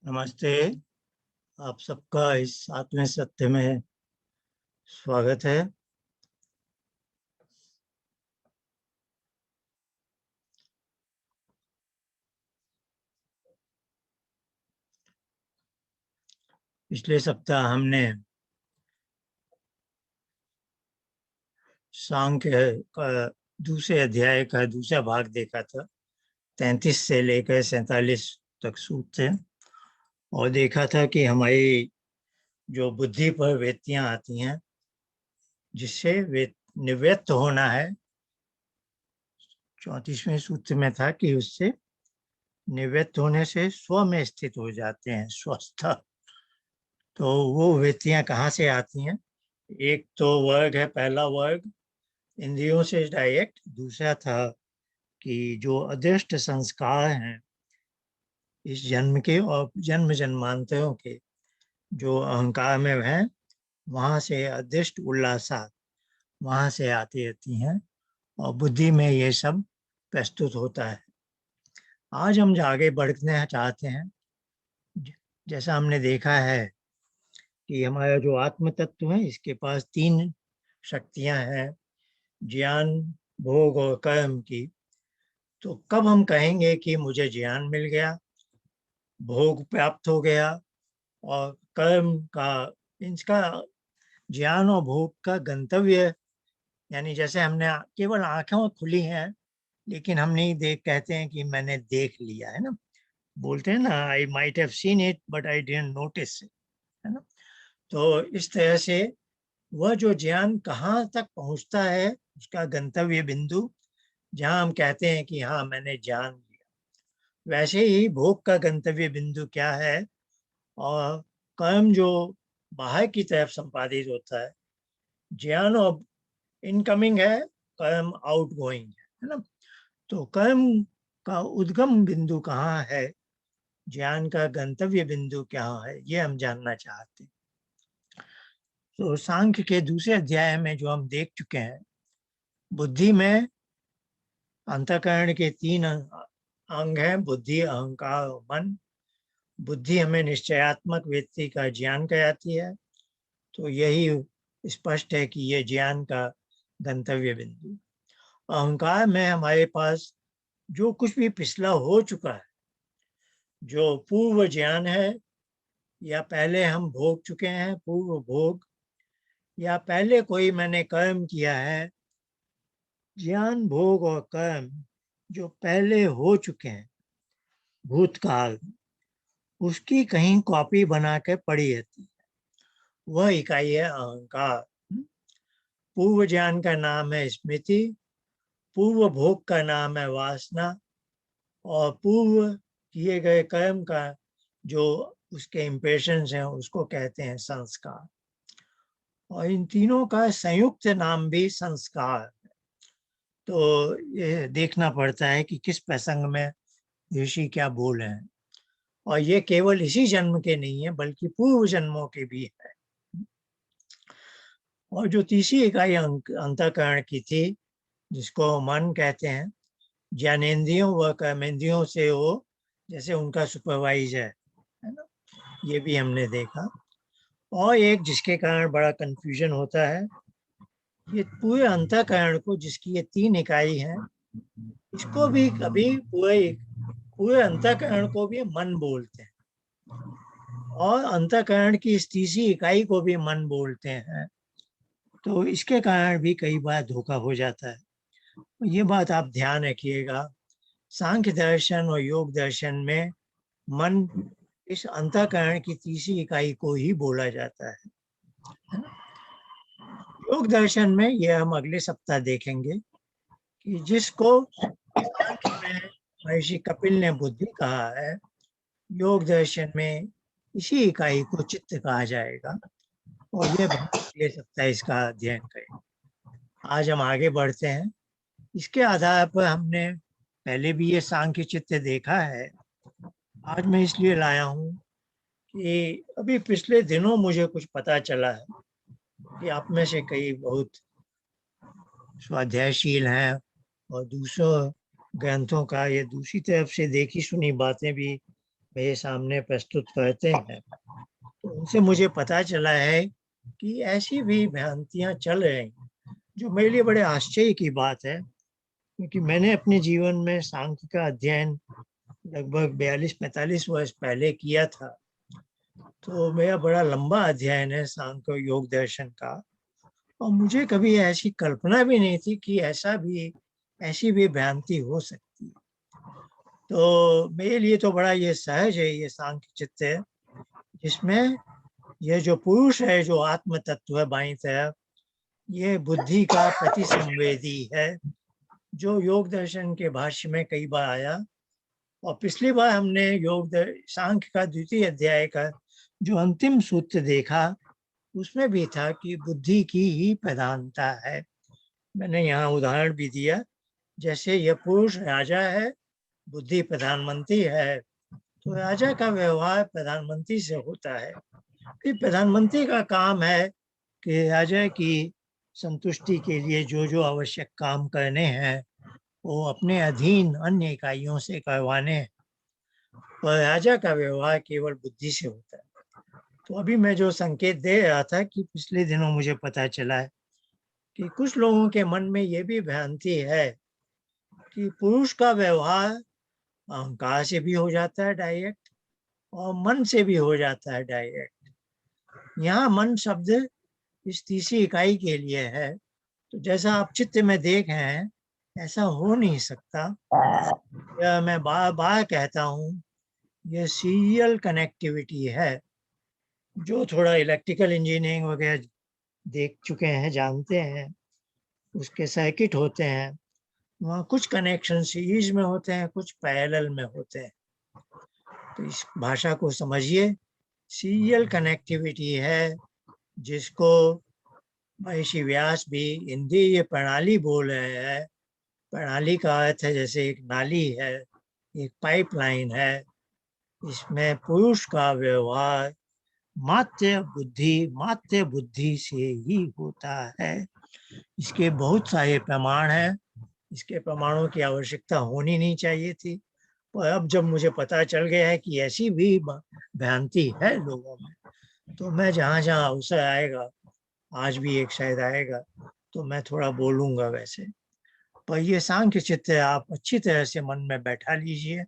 नमस्ते। आप सबका इस 7वें सत्र में स्वागत है। पिछले सप्ताह हमने सांख्य का दूसरे अध्याय का दूसरा भाग देखा था। 33 से लेकर 47 तक सूत्र थे और देखा था कि हमारी जो बुद्धि पर वृत्तियां आती हैं, जिससे निवृत्त होना है। 34वें सूत्र में था कि उससे निवृत्त होने से स्व में स्थित हो जाते हैं, स्वस्थ। तो वो वृत्तियां कहाँ से आती हैं? एक तो वर्ग है, पहला वर्ग इंद्रियों से डायरेक्ट। दूसरा था कि जो अदृष्ट संस्कार हैं इस जन्म के और जन्म जन्मांतरों के, जो अहंकार में हैं, वहां से अदृष्ट उल्लासा वहां से आती रहती हैं और बुद्धि में ये सब प्रस्तुत होता है। आज हम जो आगे बढ़ना चाहते हैं, जैसा हमने देखा है कि हमारा जो आत्म तत्व है, इसके पास 3 शक्तियां हैं, ज्ञान, भोग और कर्म की। तो कब हम कहेंगे कि मुझे ज्ञान मिल गया, भोग प्राप्त हो गया और कर्म का, इसका ज्ञान और भोग का गंतव्य, यानी जैसे हमने केवल आंखें खुली हैं लेकिन हम नहीं देख, कहते हैं कि मैंने देख लिया है ना, बोलते हैं ना, I might have seen it but I didn't notice, है ना। तो इस तरह से वह जो ज्ञान कहाँ तक पहुंचता है, उसका गंतव्य बिंदु, जहां हम कहते हैं कि हाँ मैंने जान लिया, वैसे ही भोग का गंतव्य बिंदु क्या है। और कर्म जो बाहर की तरफ संपादित होता है, ज्ञान और इनकमिंग है, कर्म आउट गोइंग है ना। तो कर्म का उद्गम बिंदु कहाँ है, ज्ञान का गंतव्य बिंदु क्या है, ये हम जानना चाहते हैं। तो सांख्य के दूसरे अध्याय में जो हम देख चुके हैं, बुद्धि में अंतःकरण के 3 अंग हैं, बुद्धि, अहंकार और मन। बुद्धि हमें निश्चयात्मक वृत्ति का ज्ञान कराती है, तो यही स्पष्ट है कि ये ज्ञान का गंतव्य बिंदु। अहंकार में हमारे पास जो कुछ भी पिछला हो चुका है, जो पूर्व ज्ञान है, या पहले हम भोग चुके हैं पूर्व भोग, या पहले कोई मैंने कर्म किया है, ज्ञान, भोग और कर्म जो पहले हो चुके हैं भूतकाल, उसकी कहीं कॉपी बना के पड़ी रहती है, वह इकाई है अहंकार। पूर्व ज्ञान का नाम है स्मृति, पूर्व भोग का नाम है वासना, और पूर्व किए गए कर्म का जो उसके इम्प्रेशंस हैं उसको कहते हैं संस्कार। और इन तीनों का संयुक्त नाम भी संस्कार। तो ये देखना पड़ता है कि किस प्रसंग में ऋषि क्या बोल रहे हैं, और ये केवल इसी जन्म के नहीं है बल्कि पूर्व जन्मों के भी है। और जो तीसरी इकाई अंतःकरण की थी, जिसको मन कहते हैं, ज्ञानेंद्रियों व कर्मेंद्रियों से वो जैसे उनका सुपरवाइजर है ना, ये भी हमने देखा। और एक जिसके कारण बड़ा कंफ्यूजन होता है, ये पूरे अंतःकरण को, जिसकी ये 3 इकाई है, इसको भी कभी पूरे अंतःकरण को भी मन बोलते हैं, और अंतःकरण की इस तीसरी इकाई को भी मन बोलते हैं। तो इसके कारण भी कई बार धोखा हो जाता है। ये बात आप ध्यान रखिएगा, सांख्य दर्शन और योग दर्शन में मन इस अंतःकरण की तीसरी इकाई को ही बोला जाता है। योग दर्शन में ये हम अगले सप्ताह देखेंगे कि जिसको सांख्य में महर्षि कपिल ने बुद्धि कहा है, योग दर्शन में इसी इकाई को चित्त कहा जाएगा, और ये अगले सप्ताह इसका अध्ययन करें। आज हम आगे बढ़ते हैं। इसके आधार पर हमने पहले भी ये सांख्य चित्त देखा है। आज मैं इसलिए लाया हूँ कि अभी पिछले दिनों मुझे कुछ पता चला है कि आप में से कई बहुत स्वाध्यायशील हैं और दूसरों ग्रंथों का, ये दूसरी तरफ से देखी सुनी बातें भी मेरे सामने प्रस्तुत करते हैं, तो उनसे मुझे पता चला है कि ऐसी भी भ्रांतियां चल रही हैं, जो मेरे लिए बड़े आश्चर्य की बात है, क्योंकि मैंने अपने जीवन में सांख्य का अध्ययन लगभग 42-45 वर्ष पहले किया था। तो मेरा बड़ा लंबा अध्ययन है सांख्य योग दर्शन का, और मुझे कभी ऐसी कल्पना भी नहीं थी कि ऐसी भी भ्रांति हो सकती है। तो मेरे लिए तो बड़ा ये सहज है, ये सांख्य चित्त है, जिसमें ये जो पुरुष है, जो आत्म तत्व है बाईं तरफ, ये बुद्धि का प्रतिसंवेदी है, जो योग दर्शन के भाष्य में कई बार आया। और पिछली बार हमने सांख्य का द्वितीय अध्याय का जो अंतिम सूत्र देखा, उसमें भी था कि बुद्धि की ही प्रधानता है। मैंने यहाँ उदाहरण भी दिया, जैसे यह पुरुष राजा है, बुद्धि प्रधानमंत्री है, तो राजा का व्यवहार प्रधानमंत्री से होता है। फिर प्रधानमंत्री का काम है कि राजा की संतुष्टि के लिए जो जो आवश्यक काम करने हैं वो अपने अधीन अन्य इकाइयों से करवाने हैं, और राजा का व्यवहार केवल बुद्धि से होता है। तो अभी मैं जो संकेत दे रहा था कि पिछले दिनों मुझे पता चला है कि कुछ लोगों के मन में ये भी भ्रांति है कि पुरुष का व्यवहार अहंकार से भी हो जाता है डायरेक्ट, और मन से भी हो जाता है डायरेक्ट। यहाँ मन शब्द इस तीसरी इकाई के लिए है, तो जैसा आप चित्र में देख रहे हैं, ऐसा हो नहीं सकता। यह मैं बार बार कहता हूँ, यह सीरियल कनेक्टिविटी है। जो थोड़ा इलेक्ट्रिकल इंजीनियरिंग वगैरह देख चुके हैं जानते हैं, उसके सर्किट होते हैं, वहाँ कुछ कनेक्शन सीरीज में होते हैं, कुछ पैरेलल में होते हैं। तो इस भाषा को समझिए, सीरियल कनेक्टिविटी है, जिसको महर्षि व्यास भी इंद्रिय प्रणाली बोल रहे हैं। प्रणाली का अर्थ है जैसे एक नाली है, एक पाइपलाइन है। इसमें पुरुष का व्यवहार मात्र बुद्धि से ही होता है। इसके बहुत सारे प्रमाण हैं, इसके प्रमाणों की आवश्यकता होनी नहीं चाहिए थी, पर अब जब मुझे पता चल गया है कि ऐसी भी भ्रांति है लोगों में, तो मैं जहाँ जहाँ अवसर आएगा, आज भी एक शायद आएगा, तो मैं थोड़ा बोलूंगा वैसे। पर ये सांख्य चित्र आप अच्छी तरह से मन में बैठा लीजिए।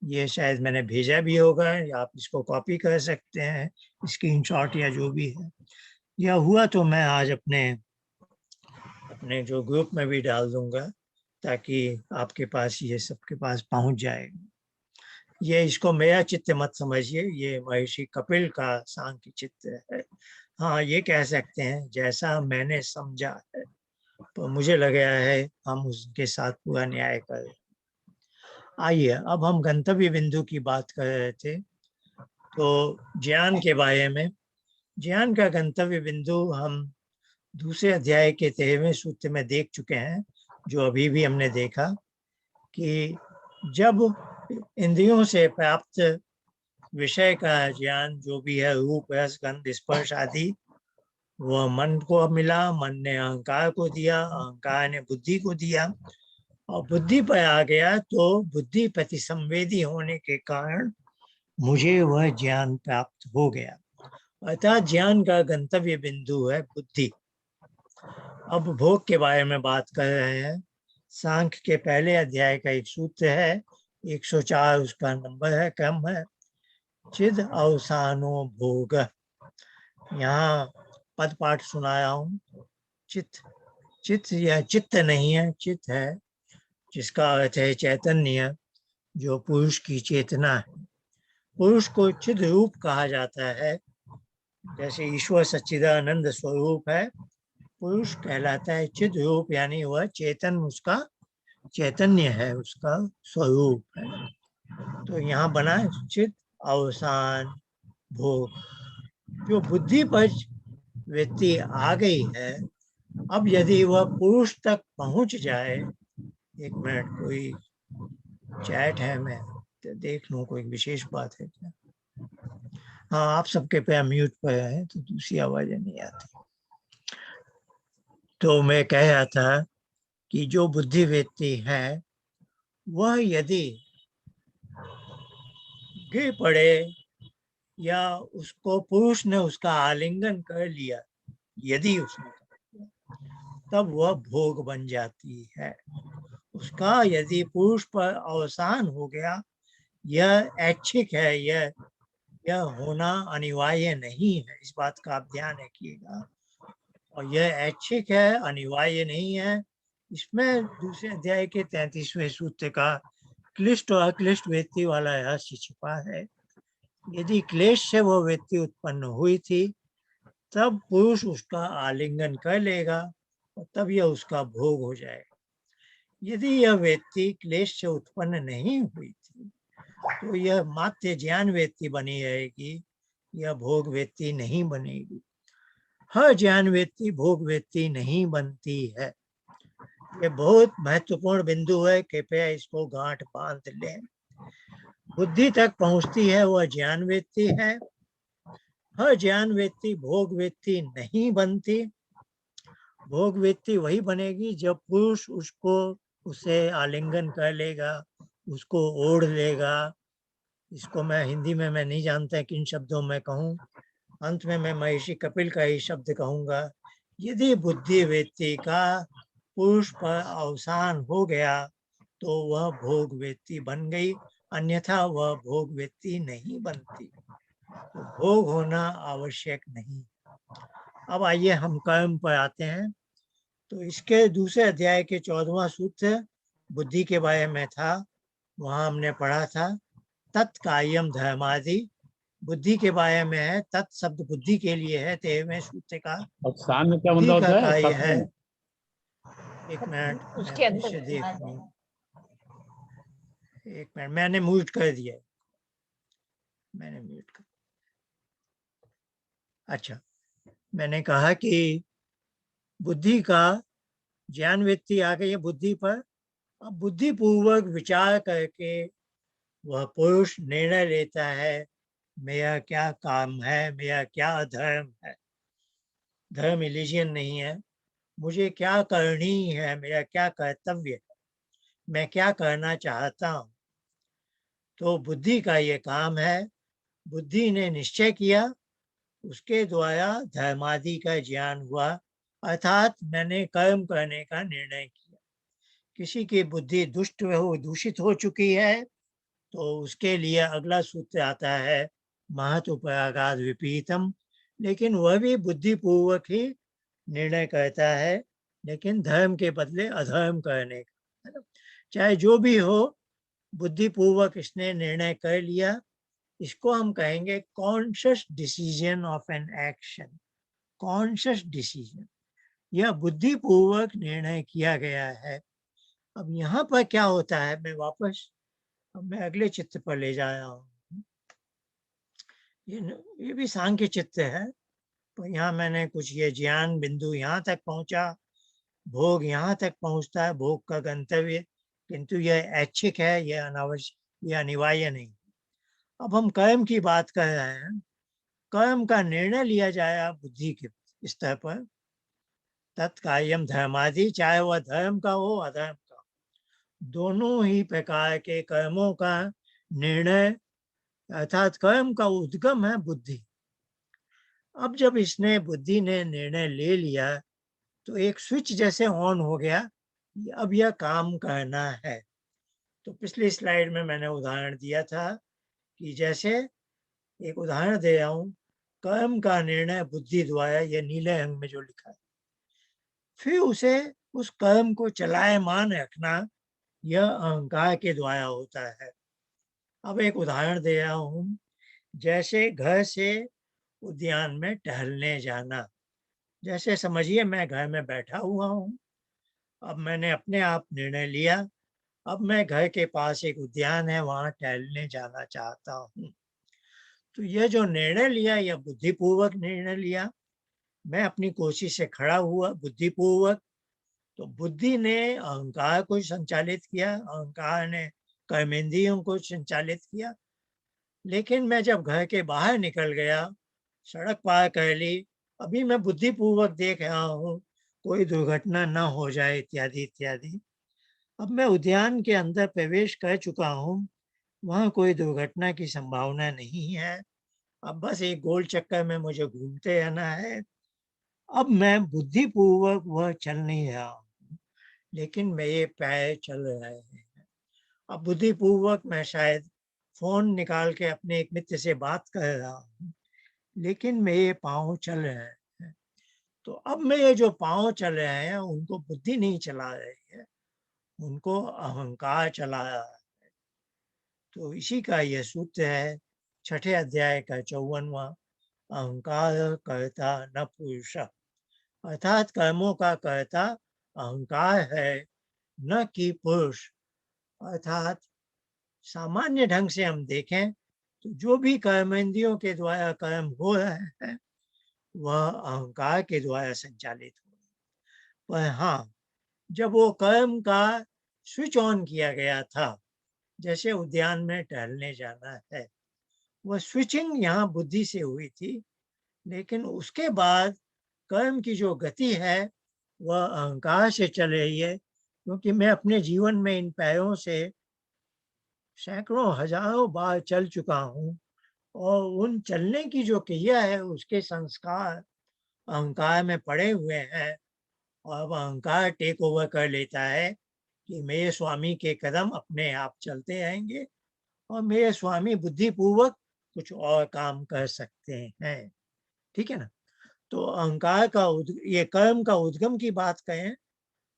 ये शायद मैंने भेजा भी होगा, या आप इसको कॉपी कर सकते हैं, स्क्रीनशॉट या जो भी है। या हुआ तो मैं आज अपने अपने जो ग्रुप में भी डाल दूंगा, ताकि आपके पास ये सबके पास पहुंच जाए। ये इसको मेरा चित्त मत समझिए, ये महर्षि कपिल का सांख्य चित्त है। हाँ, ये कह सकते हैं जैसा मैंने समझा है, तो मुझे लग रहा है हम उसके साथ पूरा न्याय करें। आइए, अब हम गंतव्य बिंदु की बात कर रहे थे, तो ज्ञान के बारे में। ज्ञान का गंतव्य बिंदु हम दूसरे अध्याय के 13वें सूत्र में देख चुके हैं, जो अभी भी हमने देखा कि जब इंद्रियों से प्राप्त विषय का ज्ञान जो भी है, रूप रस गंध स्पर्श आदि, वह मन को मिला, मन ने अहंकार को दिया, अहंकार ने बुद्धि को दिया, और बुद्धि पर आ गया, तो बुद्धि प्रतिसंवेदी होने के कारण मुझे वह ज्ञान प्राप्त हो गया। अतः ज्ञान का गंतव्य बिंदु है बुद्धि। अब भोग के बारे में बात कर रहे हैं। सांख्य के पहले अध्याय का एक सूत्र है, 104 उसका नंबर है, क्रम है, चिद अवसानो भोग। यहाँ पद पाठ सुनाया हूँ। चित चित या चित्त नहीं है, चित है, जिसका अर्थ है चैतन्य, जो पुरुष की चेतना है। पुरुष को चिद रूप कहा जाता है, जैसे ईश्वर सच्चिदानंद स्वरूप है, पुरुष कहलाता है चिद रूप, यानी वह चेतन, उसका चैतन्य है, उसका स्वरूप है। तो यहाँ बना चिद अवसान भोग। जो बुद्धि पर व्यक्ति आ गई है, अब यदि वह पुरुष तक पहुंच जाए, एक मिनट, कोई चैट है, मैं तो देख लूं कोई विशेष बात है क्या। हाँ, आप सबके पे म्यूट पर है, तो दूसरी आवाजें नहीं आती। तो मैं कह रहा था कि जो बुद्धि व्यक्ति है, वह यदि गिर पड़े या उसको पुरुष ने उसका आलिंगन कर लिया, यदि उसने कर लिया, तब वह भोग बन जाती है उसका। यदि पुरुष पर अवसान हो गया, यह ऐच्छिक है, यह होना अनिवार्य नहीं है, इस बात का आप ध्यान रखिएगा। और यह ऐच्छिक है, अनिवार्य नहीं है। इसमें दूसरे अध्याय के 33वें सूत्र का क्लिष्ट और अक्लिष्ट व्यक्ति वाला रहस्य छिपा है। यदि क्लेश से वो व्यक्ति उत्पन्न हुई थी, तब पुरुष उसका आलिंगन कर लेगा और तब यह उसका भोग हो जाएगा। यदि यह व्यक्ति क्लेश से उत्पन्न नहीं हुई थी, तो यह मात्र ज्ञान व्यक्ति बनी रहेगी, यह भोग व्यक्ति नहीं बनेगी। हर ज्ञान व्यक्ति भोग व्यक्ति नहीं बनती है। ये बहुत महत्वपूर्ण बिंदु है, कृपया इसको गांठ बांध लें। बुद्धि तक पहुंचती है वह ज्ञान व्यक्ति है। हर ज्ञान व्यक्ति भोग व्यक्ति नहीं बनती। भोग व्यक्ति वही बनेगी जब पुरुष उसे आलिंगन कर लेगा, उसको ओढ़ लेगा। इसको मैं हिंदी में मैं नहीं जानता किन शब्दों में कहूँ, अंत में मैं महर्षि कपिल का ही शब्द कहूंगा। यदि बुद्धि व्यक्ति का पुरुष पर अवसान हो गया, तो वह भोग व्यक्ति बन गई, अन्यथा वह भोग व्यक्ति नहीं बनती। तो भोग होना आवश्यक नहीं। अब आइए हम कर्म पर आते हैं। तो इसके दूसरे अध्याय के 14वां सूत्र बुद्धि के बारे में था। वहां हमने पढ़ा था तत्कायम धर्मादि, बुद्धि के बारे में है। तत् शब्द बुद्धि के लिए है 13वें सूत्र का। और शाम में क्या बुद्धि मतलब का होता है? कार्य है, सत्संग। एक मिनट मैं उसके फिर से अंदर देख लूं। एक मिनट, मैंने म्यूट कर दिया, मैंने म्यूट कर। अच्छा, मैंने कहा कि बुद्धि का ज्ञान व्यक्ति आ गई है बुद्धि पर। अब बुद्धि पूर्वक विचार करके वह पुरुष निर्णय लेता है, मेरा क्या काम है, मेरा क्या धर्म है। धर्म रिलीजन नहीं है। मुझे क्या करनी है, मेरा क्या कर्तव्य है, मैं क्या करना चाहता हूँ। तो बुद्धि का ये काम है। बुद्धि ने निश्चय किया, उसके द्वारा धर्मादि का ज्ञान हुआ, अर्थात मैंने कर्म करने का निर्णय किया। किसी की बुद्धि दुष्ट हो, दूषित हो चुकी है, तो उसके लिए अगला सूत्र आता है महतुपरागाद विपरीतम। लेकिन वह भी बुद्धि पूर्वक ही निर्णय करता है, लेकिन धर्म के बदले अधर्म करने का। चाहे जो भी हो, बुद्धि पूर्वक इसने निर्णय कर लिया। इसको हम कहेंगे conscious decision of an action. Conscious decision, यह बुद्धि पूर्वक निर्णय किया गया है। अब यहाँ पर क्या होता है, अब मैं अगले चित्र पर ले जा रहा हूँ। ये भी सांख्य चित्र है, तो यहाँ मैंने कुछ ये ज्ञान बिंदु यहाँ तक पहुंचा, भोग यहाँ तक पहुंचता है, भोग का गंतव्य, किंतु यह ऐच्छिक है, यह अनावश्यक, यह अनिवार्य नहीं। अब हम कर्म की बात कर रहे हैं। कर्म का निर्णय लिया जाए बुद्धि के स्तर पर, तत्कार्यम धर्मादि, चाहे वह धर्म का हो अधर्म का हो, दोनों ही प्रकार के कर्मों का निर्णय, अर्थात कर्म का उद्गम है बुद्धि। अब जब इसने बुद्धि ने निर्णय ले लिया, तो एक स्विच जैसे ऑन हो गया, अब यह काम करना है। तो पिछली स्लाइड में मैंने उदाहरण दिया था कि जैसे, एक उदाहरण दे रहा हूं, कर्म का निर्णय बुद्धि द्वारा, यह नीले रंग में जो लिखा है, फिर उसे उस कर्म को चलायमान रखना, यह अहंकार के द्वारा होता है। अब एक उदाहरण दे रहा हूं, जैसे घर से उद्यान में टहलने जाना। जैसे समझिए मैं घर में बैठा हुआ हूँ, अब मैंने अपने आप निर्णय लिया, अब मैं घर के पास एक उद्यान है, वहां टहलने जाना चाहता हूँ। तो यह जो निर्णय लिया, यह बुद्धिपूर्वक निर्णय लिया। मैं अपनी कोशिश से खड़ा हुआ बुद्धिपूर्वक। तो बुद्धि ने अहंकार को संचालित किया, अहंकार ने कर्मेंद्रियों को संचालित किया। लेकिन मैं जब घर के बाहर निकल गया, सड़क पार कर ली, अभी मैं बुद्धिपूर्वक देख रहा हूँ कोई दुर्घटना न हो जाए, इत्यादि इत्यादि। अब मैं उद्यान के अंदर प्रवेश कर चुका हूँ, वहाँ कोई दुर्घटना की संभावना नहीं है। अब बस एक गोल चक्कर में मुझे घूमते रहना है। अब मैं बुद्धिपूर्वक वह चल नहीं रहा हूँ, लेकिन मेरे पैर चल रहे हैं। अब बुद्धिपूर्वक मैं शायद फ़ोन निकाल के अपने एक मित्र से बात कर रहा हूँ, लेकिन मेरे पाँव चल रहे हैं। तो अब मेरे जो पाँव चल रहे हैं, उनको बुद्धि नहीं चला रही है, उनको अहंकार चला रहा है। तो इसी का ये सूत्र है, छठे अध्याय का 54वां, अहंकार कर्ता न पुरुषः। अर्थात कर्मों का कर्ता अहंकार है, न कि पुरुष। अर्थात सामान्य ढंग से हम देखें तो जो भी कर्मेंद्रियों के द्वारा कर्म हो रहे हैं, वह अहंकार के द्वारा संचालित हो रहे हैं। पर हाँ, जब वो कर्म का स्विच ऑन किया गया था, जैसे उद्यान में टहलने जाना है, वह स्विचिंग यहाँ बुद्धि से हुई थी, लेकिन उसके बाद कर्म की जो गति है, वह अहंकार से चल रही है, क्योंकि मैं अपने जीवन में इन पैरों से सैकड़ों हजारों बार चल चुका हूँ, और उन चलने की जो क्रिया है, उसके संस्कार अहंकार में पड़े हुए हैं, और अब अहंकार टेक ओवर कर लेता है कि मेरे स्वामी के कदम अपने आप चलते रहेंगे, और मेरे स्वामी बुद्धिपूर्वक कुछ और काम कर सकते हैं। ठीक है ना? तो अहंकार का ये कर्म का उद्गम की बात कहें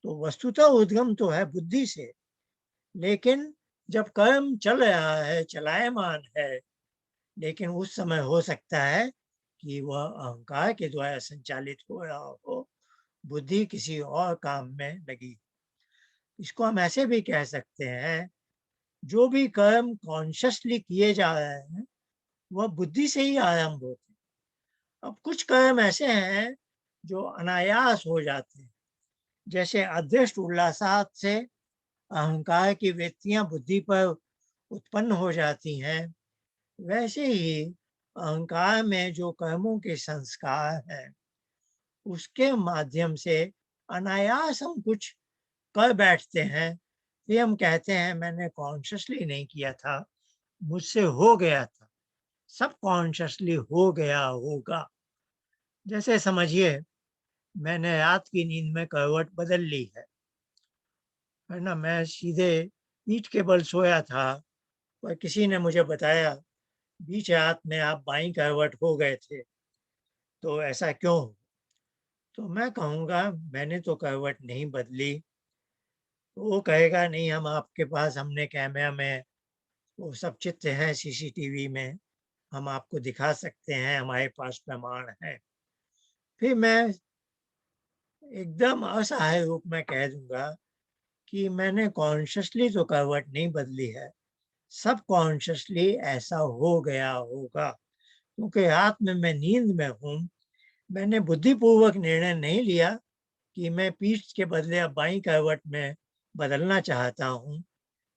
तो वस्तुतः उद्गम तो है बुद्धि से, लेकिन जब कर्म चल रहा है, चलायमान है, लेकिन उस समय हो सकता है कि वह अहंकार के द्वारा संचालित हो रहा हो, बुद्धि किसी और काम में लगी। इसको हम ऐसे भी कह सकते हैं, जो भी कर्म कॉन्शियसली किए जा रहे हैं, वह बुद्धि से ही आरंभ होते हैं। अब कुछ कर्म ऐसे हैं जो अनायास हो जाते हैं, जैसे अदृष्ट उल्लासात से अहंकार की वृत्तियां बुद्धि पर उत्पन्न हो जाती हैं। वैसे ही अहंकार में जो कर्मों के संस्कार हैं, उसके माध्यम से अनायास हम कुछ कर बैठते हैं। फिर हम कहते हैं मैंने कॉन्शियसली नहीं किया था, मुझसे हो गया था, सब कॉन्शियसली हो गया होगा। जैसे समझिए मैंने रात की नींद में करवट बदल ली है ना? मैं सीधे पीठ के बल सोया था, पर किसी ने मुझे बताया बीच रात में आप बाईं करवट हो गए थे, तो ऐसा क्यों? तो मैं कहूँगा मैंने तो करवट नहीं बदली। तो वो कहेगा नहीं, हम आपके पास हमने कैमरा में वो सब चित्र हैं सीसीटीवी में, हम आपको दिखा सकते हैं, हमारे पास प्रमाण है। फिर मैं एकदम असहाय रूप में कह दूँगा कि मैंने कॉन्शियसली तो करवट नहीं बदली है, सबकॉन्शियसली ऐसा हो गया होगा, क्योंकि रात में मैं नींद में हूँ। मैंने बुद्धिपूर्वक निर्णय नहीं लिया कि मैं पीठ के बदले अब बाईं करवट में बदलना चाहता हूँ,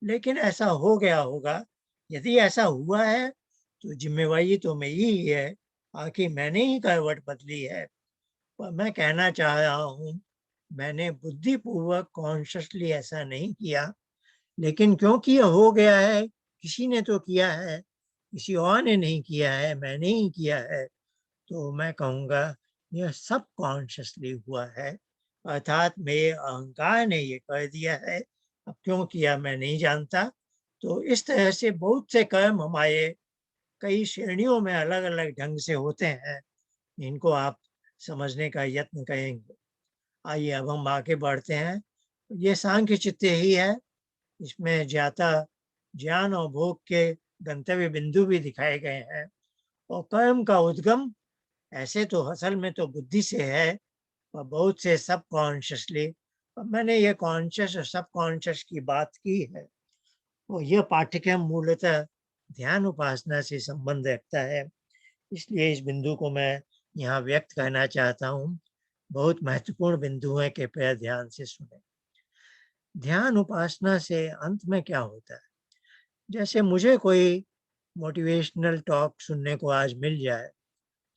लेकिन ऐसा हो गया होगा। यदि ऐसा हुआ है, तो ज़िम्मेवारी तो मेरी ही है, आखिर मैंने ही करवट बदली है। पर मैं कहना चाह रहा हूँ, मैंने बुद्धिपूर्वक कॉन्शियसली ऐसा नहीं किया, लेकिन क्योंकि ये हो गया है, किसी ने तो किया है, किसी और ने नहीं किया है, मैंने ही किया है, तो मैं कहूँगा यह सबकॉन्शियसली हुआ है। अर्थात मेरे अहंकार ने ये कर दिया है, अब क्यों किया मैं नहीं जानता। तो इस तरह से बहुत से कर्म हमारे कई श्रेणियों में अलग-अलग ढंग से होते हैं, इनको आप समझने का यत्न करेंगे। आइए अब हम आगे बढ़ते हैं। ये सांख्य चित्त ही है, इसमें ज्ञाता ज्ञान और भोग के गंतव्य बिंदु भी दिखाए गए हैं, और कर्म का उद्गम ऐसे तो असल में तो बुद्धि से है, और बहुत से सबकॉन्शियसली। मैंने ये कॉन्शियस और सबकॉन्शियस की बात की है, और यह पाठ्यक्रम मूलतः ध्यान उपासना से संबंध रखता है, इसलिए इस बिंदु को मैं यहाँ व्यक्त करना चाहता हूँ। बहुत महत्वपूर्ण बिंदु है, कृपया ध्यान से सुने। ध्यान उपासना से अंत में क्या होता है? जैसे मुझे कोई मोटिवेशनल टॉक सुनने को आज मिल जाए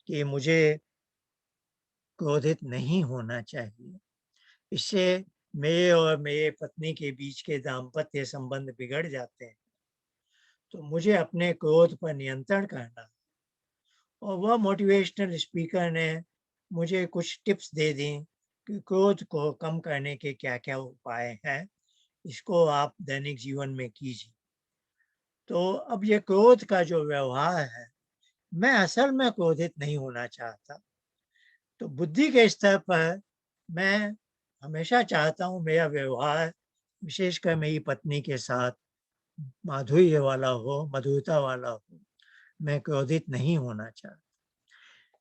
कि मुझे क्रोधित नहीं होना चाहिए, इससे मेरे और मेरे पत्नी के बीच के दाम्पत्य संबंध बिगड़ जाते हैं। तो मुझे अपने क्रोध पर नियंत्रण करना। और वह मोटिवेशनल स्पीकर ने मुझे कुछ टिप्स दे दी कि क्रोध को कम करने के क्या-क्या उपाय हैं, इसको आप दैनिक जीवन में कीजिए। तो अब ये क्रोध का जो व्यवहार है, मैं असल में क्रोधित नहीं होना चाहता। तो बुद्धि के स्तर पर मैं हमेशा चाहता हूँ मेरा व्यवहार, विशेषकर मेरी पत्नी के साथ, माधुर्य वाला हो, मधुरता वाला हो। मैं क्रोधित नहीं होना चाहता।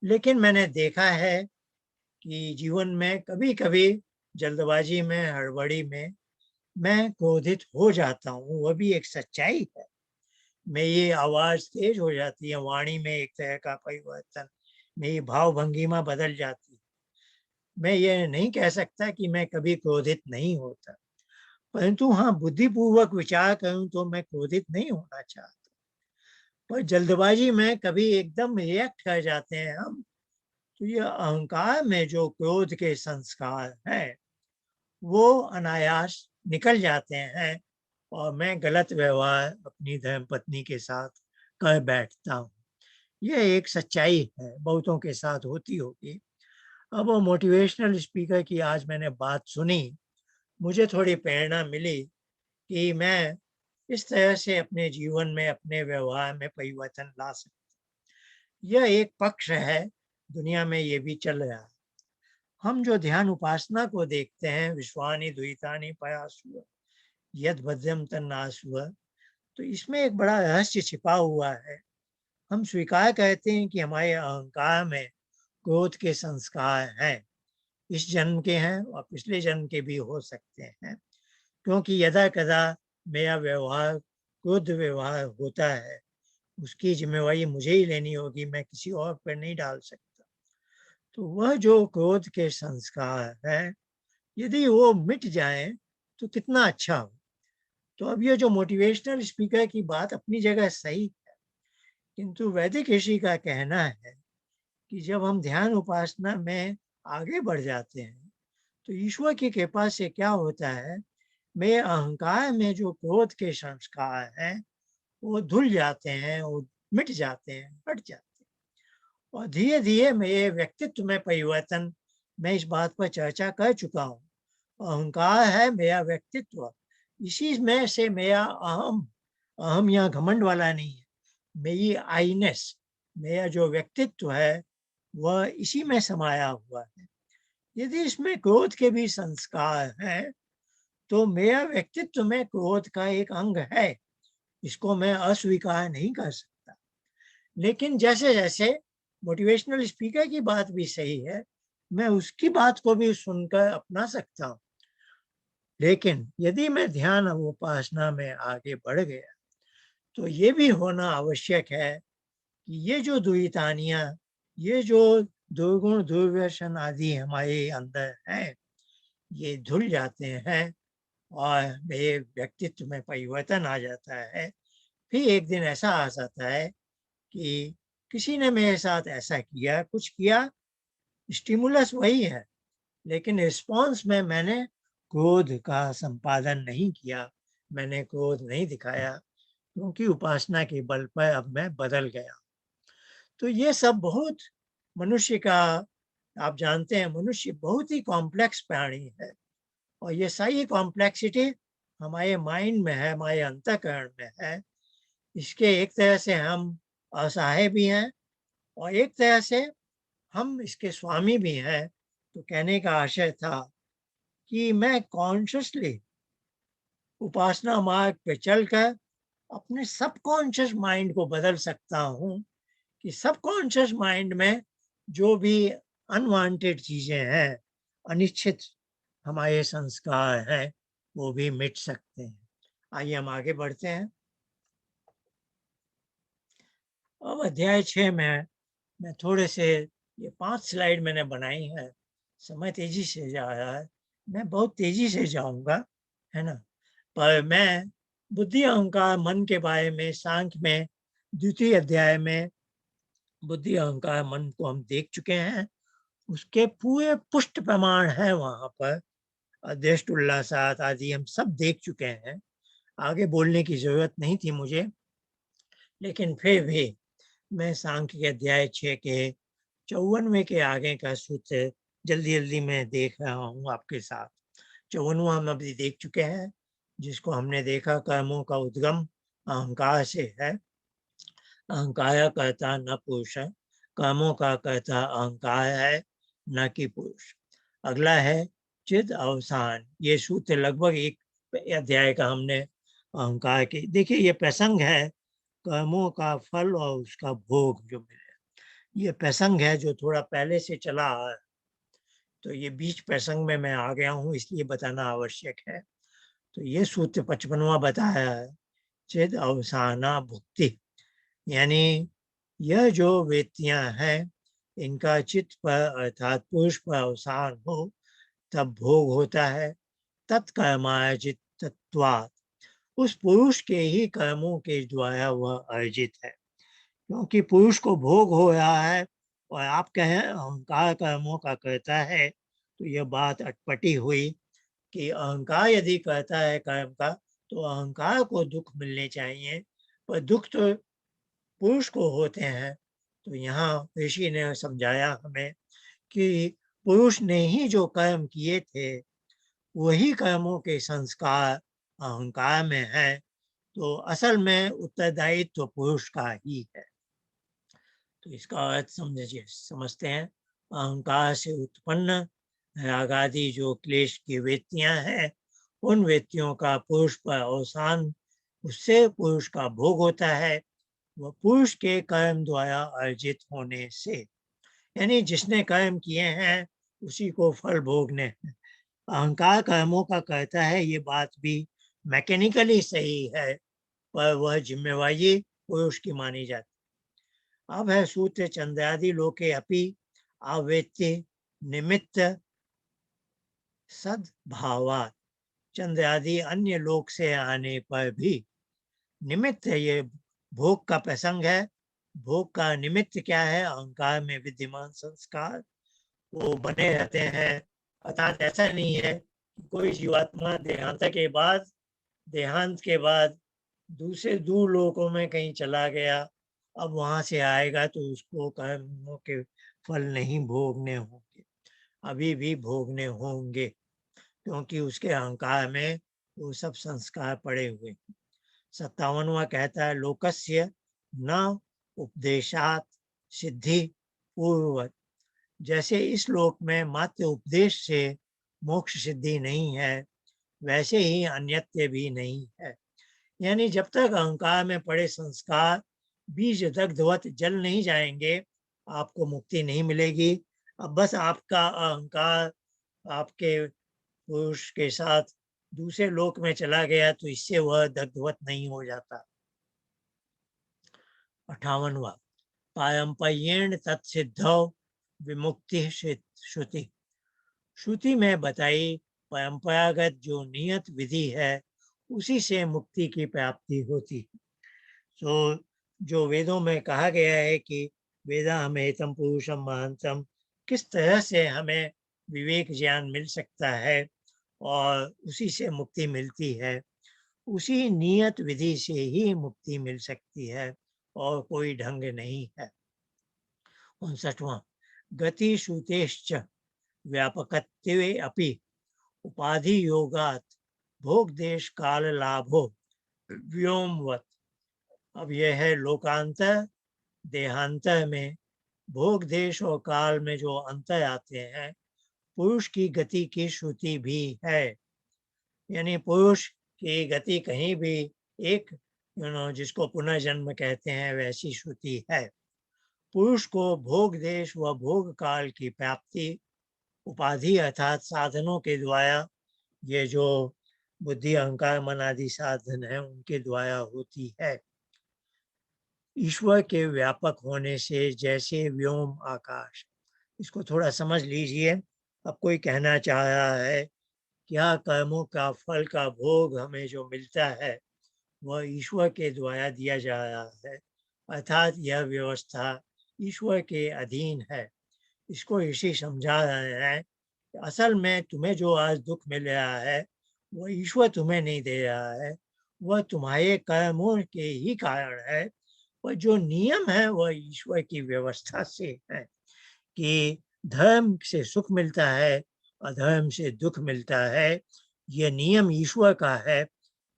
लेकिन मैंने देखा है कि जीवन में कभी-कभी जल्दबाजी में, हड़बड़ी में मैं क्रोधित हो जाता हूँ, वह भी एक सच्चाई है। मेरी आवाज़ तेज़ हो जाती है, वाणी में एक तरह का परिवर्तन, मेरी भाव-भंगिमा बदल जाती है। मैं ये नहीं कह सकता कि मैं कभी क्रोधित नहीं होता, परंतु हाँ, बुद्धिपूर्वक विचार करूँ तो मैं क्रोधित नहीं होना चाहता। पर जल्दबाजी में कभी एकदम रिएक्ट कर जाते हैं हम, तो ये अहंकार में जो क्रोध के संस्कार हैं, वो अनायास निकल जाते हैं और मैं गलत व्यवहार अपनी धर्मपत्नी के साथ कर बैठता हूँ। ये एक सच्चाई है, बहुतों के साथ होती होगी। अब वो मोटिवेशनल स्पीकर की आज मैंने बात सुनी, मुझे थोड़ी प्रेरणा मिली कि मैं इस तरह से अपने जीवन में, अपने व्यवहार में परिवर्तन ला सकता। यह एक पक्ष है, दुनिया में ये भी चल रहा है। हम जो ध्यान उपासना को देखते हैं, विश्वानि द्वैतानि पराशुः, यद् भद्रं तन्नाशुः, तो इसमें एक बड़ा रहस्य छिपा हुआ है। हम स्वीकार करते हैं कि हमारे अहंकार में क्रोध के संस्कार हैं, इस जन्म के हैं और पिछले जन्म के भी हो सकते हैं, क्योंकि यदा-कदा मेरा व्यवहार क्रुद्ध व्यवहार होता है, उसकी ज़िम्मेवारी मुझे ही लेनी होगी, मैं किसी और पर नहीं डाल सकता। तो वह जो क्रोध के संस्कार हैं, यदि वो मिट जाएँ, तो कितना अच्छा हो। तो अब ये जो मोटिवेशनल स्पीकर की बात अपनी जगह सही है, किंतु वैदिक ऋषि का कहना है कि जब हम ध्यान उपासना में आगे बढ़ जाते हैं, तो ईश्वर की कृपा से क्या होता है, मेरे अहंकार में जो क्रोध के संस्कार हैं, वो धुल जाते हैं, वो मिट जाते हैं, हट जाते हैं। और धीरे-धीरे मेरे व्यक्तित्व में परिवर्तन, मैं इस बात पर चर्चा कर चुका हूँ। अहंकार है मेरा व्यक्तित्व, इसी में से मेरा अहम, अहम यहाँ घमंड वाला नहीं है, मेरी आईनेस, मेरा जो व्यक्तित्व है, वह इसी में समाया हुआ है। यदि इसमें क्रोध के भी संस्कार हैं, तो मेरा व्यक्तित्व में क्रोध का एक अंग है, इसको मैं अस्वीकार नहीं कर सकता। लेकिन जैसे-जैसे मोटिवेशनल स्पीकर की बात भी सही है, मैं उसकी बात को भी सुनकर अपना सकता हूँ। लेकिन यदि मैं ध्यान और उपासना में आगे बढ़ गया, तो ये भी होना आवश्यक है कि ये जो द्वैतानियाँ, ये जो दुर्गुण, दुर्व्यसन आदि हमारे अंदर हैं, ये धुल जाते हैं और मेरे व्यक्तित्व में परिवर्तन आ जाता है। फिर एक दिन ऐसा आ जाता है कि किसी ने मेरे साथ ऐसा किया, कुछ किया, स्टिमुलस वही है, लेकिन रिस्पॉन्स में मैंने क्रोध का संपादन नहीं किया, मैंने क्रोध नहीं दिखाया, क्योंकि उपासना के बल पर अब मैं बदल गया। तो ये सब बहुत मनुष्य का, आप जानते हैं मनुष्य बहुत ही कॉम्प्लेक्स प्राणी है और ये सारी कॉम्प्लेक्सिटी हमारे माइंड में है, हमारे अंतःकरण में है। इसके एक तरह से हम असहाय भी हैं और एक तरह से हम इसके स्वामी भी हैं। तो कहने का आशय था कि मैं कॉन्शियसली उपासना मार्ग पे चलकर अपने सबकॉन्शियस माइंड को बदल सकता हूँ कि सबकॉन्शियस माइंड में जो भी अनवांटेड चीज़ें हैं, अनिश्चित हमारे संस्कार हैं, वो भी मिट सकते हैं। आइए हम आगे बढ़ते हैं। अब अध्याय 6 में मैं थोड़े से, ये 5 स्लाइड मैंने बनाई हैं, समय तेज़ी से जा रहा है, मैं बहुत तेज़ी से जाऊँगा, है ना? पर मैं बुद्धि, अहंकार, मन के बारे में सांख्य में द्वितीय अध्याय में बुद्धि, अहंकार, मन को हम देख चुके हैं। उसके पूरे पुष्ट प्रमाण हैं वहाँ पर, अदृष्ट उल्लासात आदि हम सब देख चुके हैं। आगे बोलने की ज़रूरत नहीं थी मुझे। लेकिन फिर भी मैं सांख्य के अध्याय 6 के 54वें के आगे का सूत्र जल्दी जल्दी में देख रहा हूँ आपके साथ। 54वां हम अभी देख चुके हैं, जिसको हमने देखा कर्मों का उद्गम अहंकार से है। अहंकार कर्ता न पुरुष है, कर्मों का कर्ता अहंकार है, न कि पुरुष। अगला है चिद अवसान। ये सूत्र लगभग एक अध्याय का हमने अहंकार के, देखिए ये प्रसंग है कर्मों का फल और उसका भोग जो मिले। ये प्रसंग है जो थोड़ा पहले से चला आ रहा है, तो ये बीच प्रसंग में मैं आ गया हूँ, इसलिए बताना आवश्यक है। तो ये सूत्र 55वां बताया है, चिद अवसाना भुक्ति, यानी यह जो वृत्तियां हैं इनका चित्त पर अर्थात पुरुष पर अवसान हो तब भोग होता है। तत्कर्मार्जित तत्वात्, उस पुरुष के ही कर्मों के द्वारा वह अर्जित है, क्योंकि पुरुष को भोग हो रहा है और आप कहें अहंकार कर्मों का करता है, तो यह बात अटपटी हुई कि अहंकार यदि करता है कर्म का तो अहंकार को दुख मिलने चाहिए, पर दुख तो पुरुष को होते हैं। तो यहाँ ऋषि ने समझाया हमें कि पुरुष ने ही जो कर्म किए थे वही कर्मों के संस्कार अहंकार में है, तो असल में उत्तरदायित्व तो पुरुष का ही है। तो इसका अर्थ समझते हैं। अहंकार से उत्पन्न राग आदि जो क्लेश की वृत्तियां हैं, उन वृत्तियों का पुरुष पर अवसान, उससे पुरुष का भोग होता है, वह पुरुष के कर्म द्वारा अर्जित होने से, यानी जिसने कर्म किए हैं उसी को फल भोगने हैं। अहंकार कर्मों का कहता है, ये बात भी मैकेनिकली सही है, पर वह जिम्मेवारी पुरुष की मानी जाती। अब है सूत्र चंद्रादि लोके अपि आवृत्ति निमित्त सद्भावात्। चंद्र आदि अन्य लोक से आने पर भी निमित्त है, ये भोग का प्रसंग है। भोग का निमित्त क्या है? अहंकार में विद्यमान संस्कार वो बने रहते हैं। अर्थात ऐसा नहीं है कि कोई जीवात्मा देहांत के बाद दूसरे दूर लोकों में कहीं चला गया, अब वहां से आएगा तो उसको कर्मों के फल नहीं भोगने होंगे, अभी भी भोगने होंगे, क्योंकि उसके अहंकार में वो सब संस्कार पड़े हुए। 57वां कहता है लोकस्य न उपदेशात सिद्धि पूर्ववत। जैसे इस लोक में मात्र उपदेश से मोक्ष सिद्धि नहीं है, वैसे ही अन्यत्य भी नहीं है। यानी जब तक अहंकार में पड़े संस्कार बीज दग्धवत जल नहीं जाएंगे, आपको मुक्ति नहीं मिलेगी। अब बस आपका अहंकार आपके पुरुष के साथ दूसरे लोक में चला गया तो इससे वह दग्धवत नहीं हो जाता। 58वां पारंपर्येण तत्सिद्धौ विमुक्ति श्रुति। श्रुति में बताई परंपरागत जो नियत विधि है उसी से मुक्ति की प्राप्ति होती। तो जो वेदों में कहा गया है कि वेदा हमेतम पुरुषम महांतम, किस तरह से हमें विवेक ज्ञान मिल सकता है और उसी से मुक्ति मिलती है, उसी नियत विधि से ही मुक्ति मिल सकती है और कोई ढंग नहीं है। 59वां गति श्रुतेश्च व्यापकत्वे अपि उपाधि योगात भोग देश काल लाभो व्योमवत। अब यह है लोकांतर देहांतर में भोग देश और काल में जो अंतर आते हैं, पुरुष की गति की श्रुति भी है। यानी पुरुष की गति कहीं भी एक जिसको पुनर्जन्म कहते हैं वैसी श्रुति है। पुरुष को भोग देश व भोग काल की प्राप्ति उपाधि अर्थात साधनों के द्वारा, ये जो बुद्धि अहंकार मन आदि साधन है उनके द्वारा होती है। ईश्वर के व्यापक होने से जैसे व्योम आकाश। इसको थोड़ा समझ लीजिए। अब कोई कहना चाह रहा है क्या कर्मों का फल का भोग हमें जो मिलता है वह ईश्वर के द्वारा दिया जा रहा है, अर्थात यह व्यवस्था ईश्वर के अधीन है। इसको ऋषि समझा रहे हैं कि असल में तुम्हें जो आज दुख मिल रहा है वह ईश्वर तुम्हें नहीं दे रहा है, वह तुम्हारे कर्मों के ही कारण है। वह जो नियम है वह ईश्वर की व्यवस्था से है कि धर्म से सुख मिलता है, अधर्म से दुख मिलता है। यह नियम ईश्वर का है।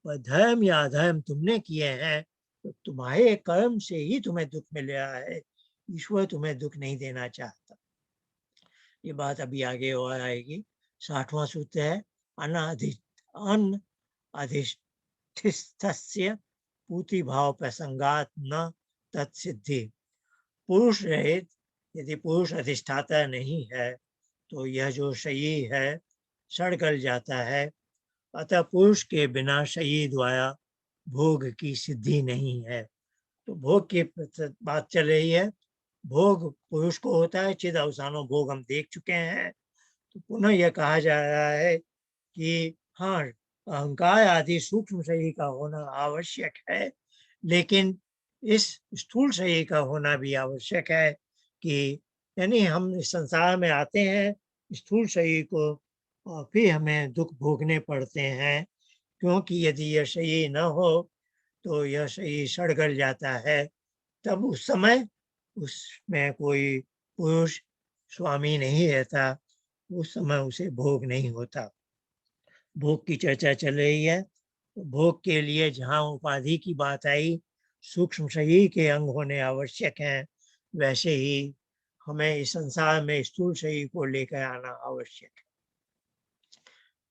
वह धर्म या अधर्म तुमने किए हैं तो तुम्हारे कर्म से ही तुम्हें दुख मिल रहा है। ईश्वर तुम्हें दुख नहीं देना चाहता। ये बात अभी आगे और आएगी। 60वां सूत्र है अन अधिष्ठिस्य पूति भाव प्रसंगात न तत्सिद्धि। पुरुष रहित यदि पुरुष अधिष्ठाता नहीं है तो यह जो शरीर है सड़ गल जाता है। अतः पुरुष के बिना शरीर द्वारा भोग की सिद्धि नहीं है। तो भोग की बात चल रही है। भोग पुरुष को होता है, चिद अवसानो भोग हम देख चुके हैं। तो पुनः यह कहा जा रहा है कि हाँ, अहंकार आदि सूक्ष्म शरीर का होना आवश्यक है, लेकिन इस स्थूल शरीर का होना भी आवश्यक है कि यानी हम इस संसार में आते हैं स्थूल शरीर को और फिर हमें दुख भोगने पड़ते हैं, क्योंकि यदि यह शरीर न हो तो यह शरीर सड़ गल जाता है। तब उस समय उसमें कोई पुरुष स्वामी नहीं रहता, उस समय उसे भोग नहीं होता। भोग की चर्चा चल रही है। तो भोग के लिए जहाँ उपाधि की बात आई, सूक्ष्म शरीर के अंग होने आवश्यक हैं, वैसे ही हमें इस संसार में स्थूल शरीर को लेकर आना आवश्यक है।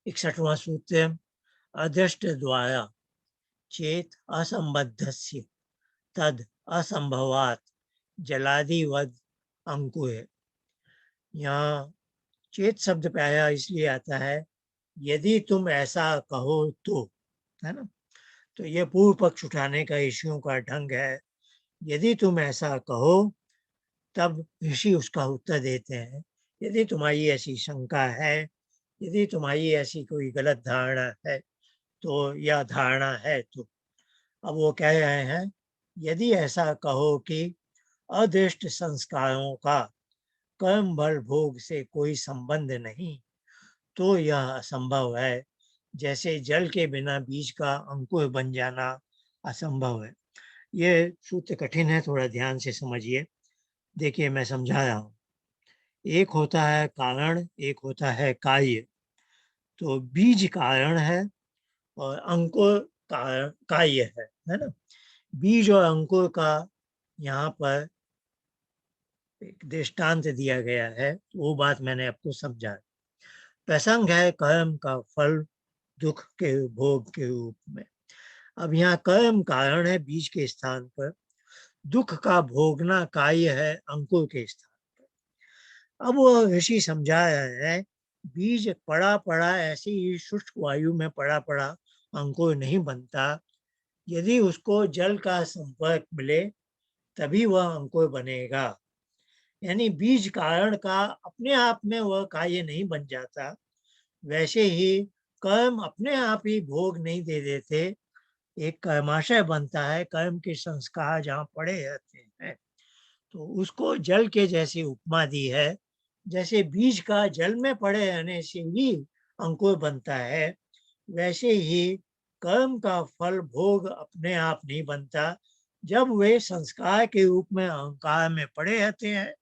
61वां सूत्र अदृष्ट द्वारा चेत असंबद्धस्य तद असंभवात जलादिवद अंकुर। यहाँ चेत शब्द प्रायः इसलिए आता है यदि तुम ऐसा कहो तो, है ना। तो ये पूर्व पक्ष उठाने का ऋषियों का ढंग है। यदि तुम ऐसा कहो तब ऋषि उसका उत्तर देते हैं। यदि तुम्हारी ऐसी शंका है, यदि तुम्हारी ऐसी कोई गलत धारणा है तो या धारणा है तो अब वो कह रहे हैं यदि ऐसा कहो कि अदृष्ट संस्कारों का कर्म बल भोग से कोई संबंध नहीं तो यह असंभव है। जैसे जल के बिना बीज का अंकुर बन जाना असंभव है। ये सूत्र कठिन है, थोड़ा ध्यान से समझिए। देखिए मैं समझा रहा हूँ। एक होता है कारण, एक होता है कार्य। तो बीज कारण है और अंकुर कारण कार्य है ना। बीज और अंकुर का यहाँ पर एक दृष्टांत दिया गया है, तो वो बात मैंने आपको समझा। प्रसंग है कर्म का फल दुख के भोग के रूप में। अब यहाँ कर्म कारण है बीज के स्थान पर, दुख का भोगना कार्य है अंकुर के स्थान पर। अब वो ऋषि समझा रहे हैं बीज पड़ा पड़ा ऐसी ही शुष्क वायु में पड़ा पड़ा अंकुर नहीं बनता। यदि उसको जल का संपर्क मिले तभी वह अंकुर बनेगा। यानी बीज कारण का अपने आप में वह कार्य नहीं बन जाता। वैसे ही कर्म अपने आप ही भोग नहीं दे देते। एक कर्माशय बनता है, कर्म के संस्कार जहाँ पड़े रहते हैं, तो उसको जल के जैसी उपमा दी है। जैसे बीज का जल में पड़े रहने से ही अंकुर बनता है, वैसे ही कर्म का फल भोग अपने आप नहीं बनता। जब वे संस्कार के रूप में अहंकार में पड़े रहते हैं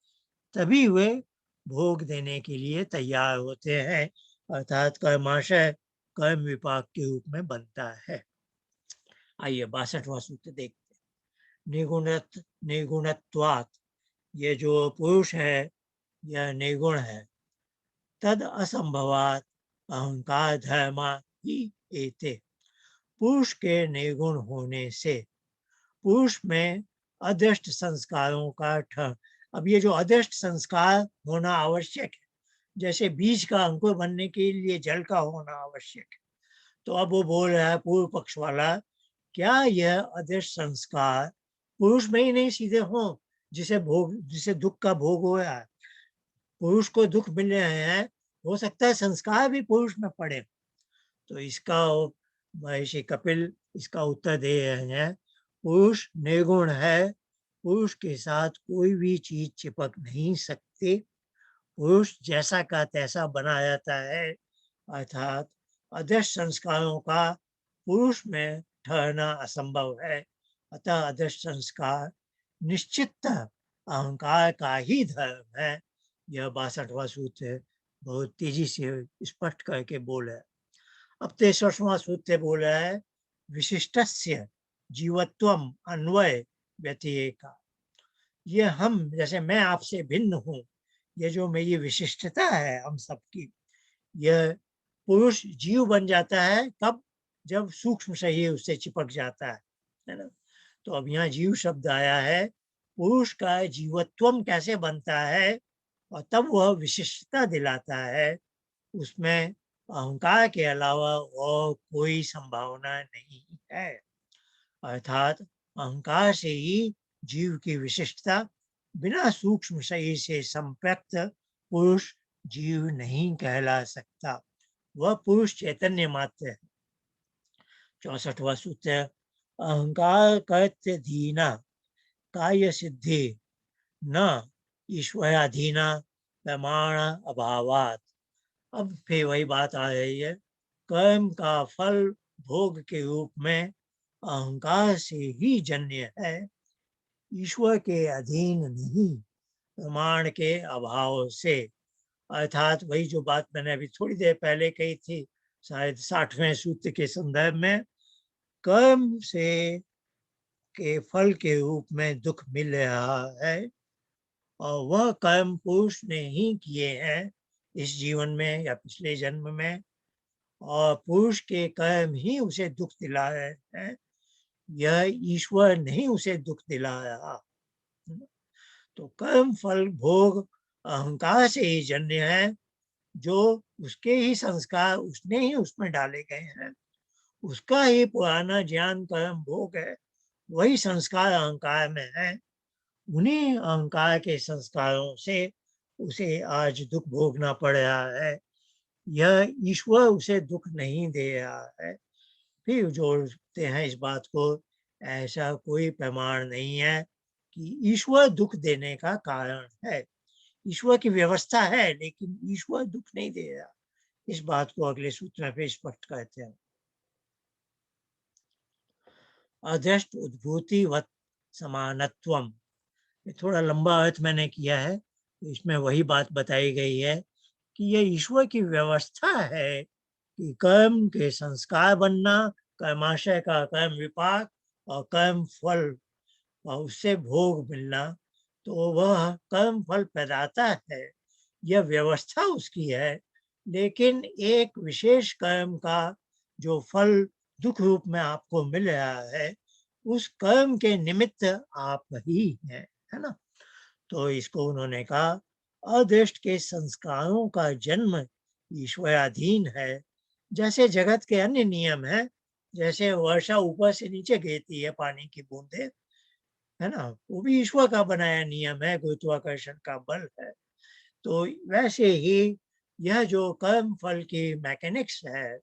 तभी वे भोग देने के लिए तैयार होते हैं, अर्थात कर्माशय कर्म विपाक के रूप में बनता है। आइए 62वां सूत्र देखते हैं। निर्गुणत्वात्, ये जो पुरुष है यह निर्गुण है। तद असंभवात अहंकार धर्मा ही एते, पुरुष के निर्गुण होने से पुरुष में अदृष्ट संस्कारों का ठहर। अब ये जो अदृष्ट संस्कार होना आवश्यक है, जैसे बीज का अंकुर बनने के लिए जल का होना आवश्यक है, तो अब वो बोल रहा है पूर्व पक्ष वाला, क्या यह अदृष्ट संस्कार पुरुष में ही नहीं सीधे हो जिसे दुख का भोग हो रहा है। पुरुष को दुख मिल रहे हैं, हो सकता है संस्कार भी पुरुष में पड़े। तो इसका महर्षि कपिल इसका उत्तर दे रहे हैं पुरुष निर्गुण है, पुरुष के साथ कोई भी चीज चिपक नहीं सकती। पुरुष जैसा का तैसा बना जाता है, अर्थात अदृष्ट संस्कारों का पुरुष में ठहरना असंभव है। अतः अदृष्ट संस्कार निश्चित अहंकार का ही धर्म है। यह 62वां सूत्र बहुत तेजी से स्पष्ट करके बोला है। अब 63वां सूत्र बोल रहा है विशिष्टस्य जीवत्वम अन्वय व्यतिरेका। ये हम जैसे मैं आपसे भिन्न हूँ, ये जो मेरी विशिष्टता है हम सबकी, यह पुरुष जीव बन जाता है कब? जब सूक्ष्म शरीर उससे चिपक जाता है ना। तो अब यहाँ जीव शब्द आया है, पुरुष का जीवत्वम कैसे बनता है और तब वह विशिष्टता दिलाता है, उसमें अहंकार के अलावा और कोई संभावना नहीं है। अर्थात अहंकार से ही जीव की विशिष्टता, बिना सूक्ष्म शरीर से संपृक्त पुरुष जीव नहीं कहला सकता, वह पुरुष चैतन्य मात्र है। 64वां सूत्र अहंकार कर्त्य धीना कार्य सिद्धि न ईश्वराधीना प्रमाण अभावात। अब फिर वही बात आ रही है, कर्म का फल भोग के रूप में अहंकार से ही जन्य है, ईश्वर के अधीन नहीं, प्रमाण के अभाव से। अर्थात वही जो बात मैंने अभी थोड़ी देर पहले कही थी, शायद 60वें सूत्र के संदर्भ में, कर्म से के फल के रूप में दुख मिल रहा है और वह कर्म पुरुष ने ही किए हैं इस जीवन में या पिछले जन्म में, और पुरुष के कर्म ही उसे दुख दिला रहे हैं, यह ईश्वर नहीं उसे दुख दिला रहा। तो कर्म फल भोग अहंकार से ही जन्य है, जो उसके ही संस्कार उसने ही उसमें डाले गए हैं, उसका ही पुराना ज्ञान कर्म भोग है, वही संस्कार अहंकार में है। उन्हीं अहंकार के संस्कारों से उसे आज दुख भोगना पड़ रहा है, यह ईश्वर उसे दुख नहीं दे रहा है। फिर जोड़ते हैं इस बात को, ऐसा कोई प्रमाण नहीं है कि ईश्वर दुख देने का कारण है। ईश्वर की व्यवस्था है लेकिन ईश्वर दुख नहीं दे रहा। इस बात को अगले सूत्र में फिर स्पष्ट करते हैं। अदृष्ट उद्भूतिवत समानत्वम, ये थोड़ा लंबा अर्थ मैंने किया है, इसमें वही बात बताई गई है कि ये ईश्वर की व्यवस्था है कि कर्म के संस्कार बनना, कर्माशय का कर्म विपाक और कर्म फल और उससे भोग मिलना, तो वह कर्म फल प्रदाता है, यह व्यवस्था उसकी है। लेकिन एक विशेष कर्म का जो फल दुख रूप में आपको मिल रहा है, उस कर्म के निमित्त आप ही हैं, है ना। तो इसको उन्होंने कहा अदृष्ट के संस्कारों का जन्म ईश्वराधीन है। जैसे जगत के अन्य नियम है, जैसे वर्षा ऊपर से नीचे गिरती है पानी की बूंदे, है ना, वो भी ईश्वर का बनाया नियम है, गुरुत्वाकर्षण का बल है। तो वैसे ही यह जो कर्म फल की मैकेनिक्स है,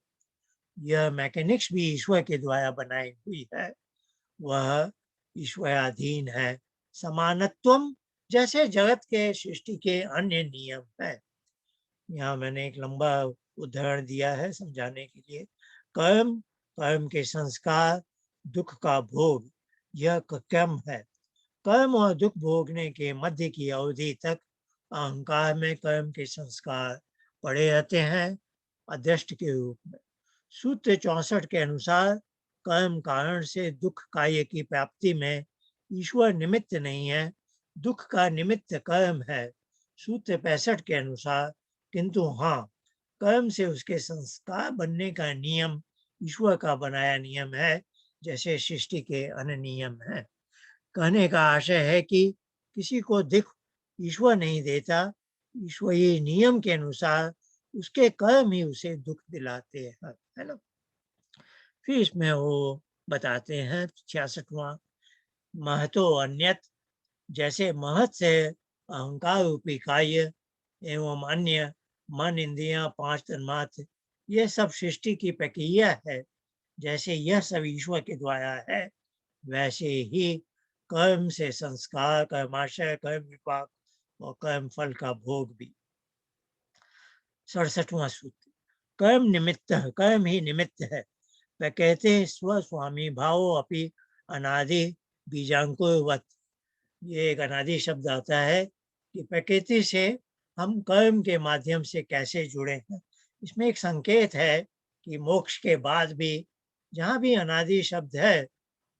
यह मैकेनिक्स भी ईश्वर के द्वारा बनाई हुई है, वह ईश्वराधीन है। समानत्वम, जैसे जगत के सृष्टि के अन्य नियम है। यहाँ मैंने एक लंबा उदाहरण दिया है समझाने के लिए। कर्म, कर्म के संस्कार, दुख का भोग, यह क्रम है। कर्म और दुख भोगने के मध्य की अवधि तक अहंकार में कर्म के संस्कार पड़े रहते हैं अदृष्ट के रूप में। सूत्र 64 के अनुसार कर्म कारण से दुख कार्य की प्राप्ति में ईश्वर निमित्त नहीं है, दुख का निमित्त कर्म है। सूत्र 65 के अनुसार किंतु हाँ, कर्म से उसके संस्कार बनने का नियम ईश्वर का बनाया नियम है, जैसे सृष्टि के अन्य नियम हैं। कहने का आशय है कि किसी को दुख ईश्वर नहीं देता, ईश्वरीय नियम के अनुसार उसके कर्म ही उसे दुख दिलाते हैं, है ना। फिर इसमें वो बताते हैं 66वां, महतो अन्यत, जैसे महत से अहंकार रूपी कार्य एवं अन्य मन इंद्रियां पांच तन्मात्र, ये सब सृष्टि की प्रक्रिया है। जैसे यह सब ईश्वर के द्वारा है, वैसे ही कर्म से संस्कार, कर्माशय, कर्म विपाक और कर्म फल का भोग भी। 67वां सूत्र कर्म निमित्त, कर्म ही निमित्त है। वह कहते हैं स्वस्वामी भावो अपि अनादि बीजांकुरवत, ये एक अनादि शब्द आता है कि प्रकृति से हम कर्म के माध्यम से कैसे जुड़े हैं। इसमें एक संकेत है कि मोक्ष के बाद भी जहाँ भी अनादि शब्द है,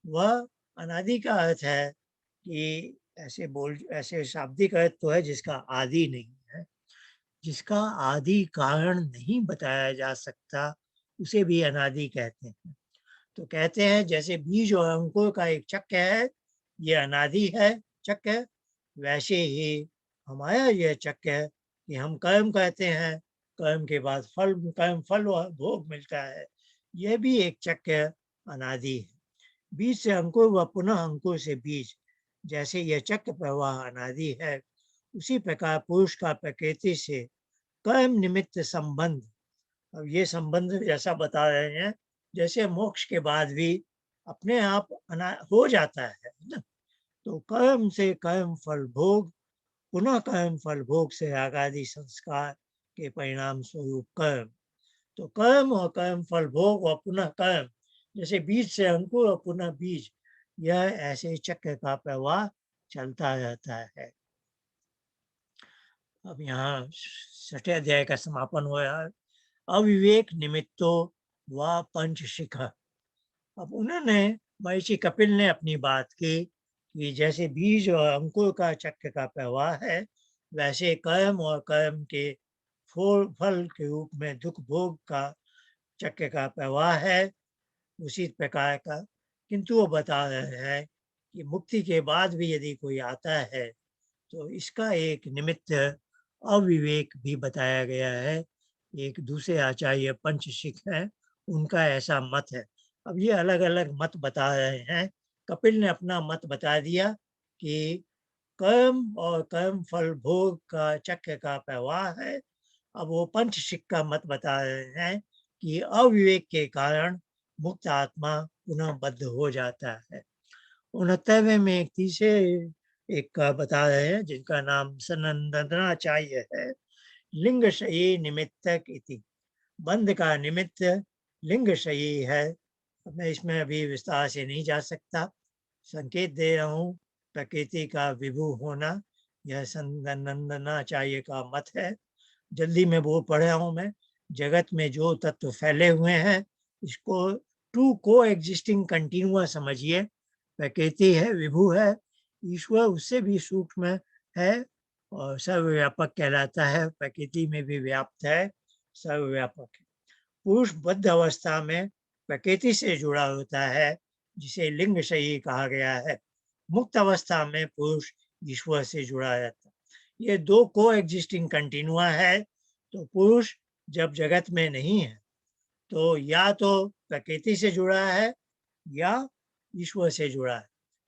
वह अनादि का अर्थ है कि ऐसे शाब्दिक अर्थ तो है जिसका आदि नहीं है, जिसका आदि कारण नहीं बताया जा सकता, उसे भी अनादि कहते हैं। तो कहते हैं जैसे बीज और अंकुर का एक चक्र है, ये अनादि है चक्र, वैसे ही हमारा यह चक्र है कि हम कर्म करते हैं, कर्म के बाद कर्म फल व भोग मिलता है, यह भी एक चक्र अनादि है। बीज से अंकुर व पुनः अंकुर से बीज, जैसे यह चक्र प्रवाह अनादि है, उसी प्रकार पुरुष का प्रकृति से कर्म निमित्त संबंध, अब ये संबंध जैसा बता रहे हैं जैसे मोक्ष के बाद भी अपने आप हो जाता है ना। तो कर्म से कर्म फल भोग, पुनः कर्म फल भोग से आगादि संस्कार के परिणाम स्वरूप कर्म। तो कर्म और कर्म फल भोग और पुनः कर्म, जैसे बीज से अंकुर और पुनः बीज, यह ऐसे चक्र का प्रवाह चलता रहता है। अब यहाँ 6ठे अध्याय का समापन हो रहा है। अविवेक निमित्तो व पंच शिखा। अब उन्होंने महर्षि कपिल ने अपनी बात की कि जैसे बीज और अंकुर का चक्र का प्रवाह है, वैसे कर्म और कर्म के फल के रूप में दुख भोग का चक्र का प्रवाह है, उसी प्रकार का। किंतु वो बता रहे हैं कि मुक्ति के बाद भी यदि कोई आता है तो इसका एक निमित्त अविवेक भी बताया गया है। एक दूसरे आचार्य पंचशिख हैं, उनका ऐसा मत है। अब ये अलग अलग मत बता रहे हैं। कपिल ने अपना मत बता दिया कि कर्म और कर्म फल भोग का चक्र का प्रवाह है। अब वो पंचशिख का मत बता रहे हैं कि अविवेक के कारण मुक्त आत्मा पुनः बद्ध हो जाता है। 69वें में एक तीसरे एक का बता रहे हैं जिनका नाम सनंदनाचार्य है। लिंग शयी निमित्तक इति, बंध का निमित्त लिंग शयी है। मैं इसमें अभी विस्तार से नहीं जा सकता, संकेत दे रहा हूँ प्रकृति का विभू होना, यह सनंदनाचार्य का मत है। जल्दी में बोल पढ़ रहा हूँ मैं। जगत में जो तत्व फैले हुए हैं, इसको टू को एग्जिस्टिंग कंटिन्यूआ समझिए। प्रकृति है, विभू है, ईश्वर उससे भी सूक्ष्म है और सर्वव्यापक कहलाता है, प्रकृति में भी व्याप्त है, सर्वव्यापक है। पुरुष बद्ध अवस्था में प्रकृति से जुड़ा होता है, जिसे लिंग शयी कहा गया है। मुक्त अवस्था में पुरुष ईश्वर से जुड़ा रहता है। ये दो को एग्जिस्टिंग कंटिन्यूआ है। तो पुरुष जब जगत में नहीं है तो या तो प्रकृति से जुड़ा है या ईश्वर से जुड़ा है।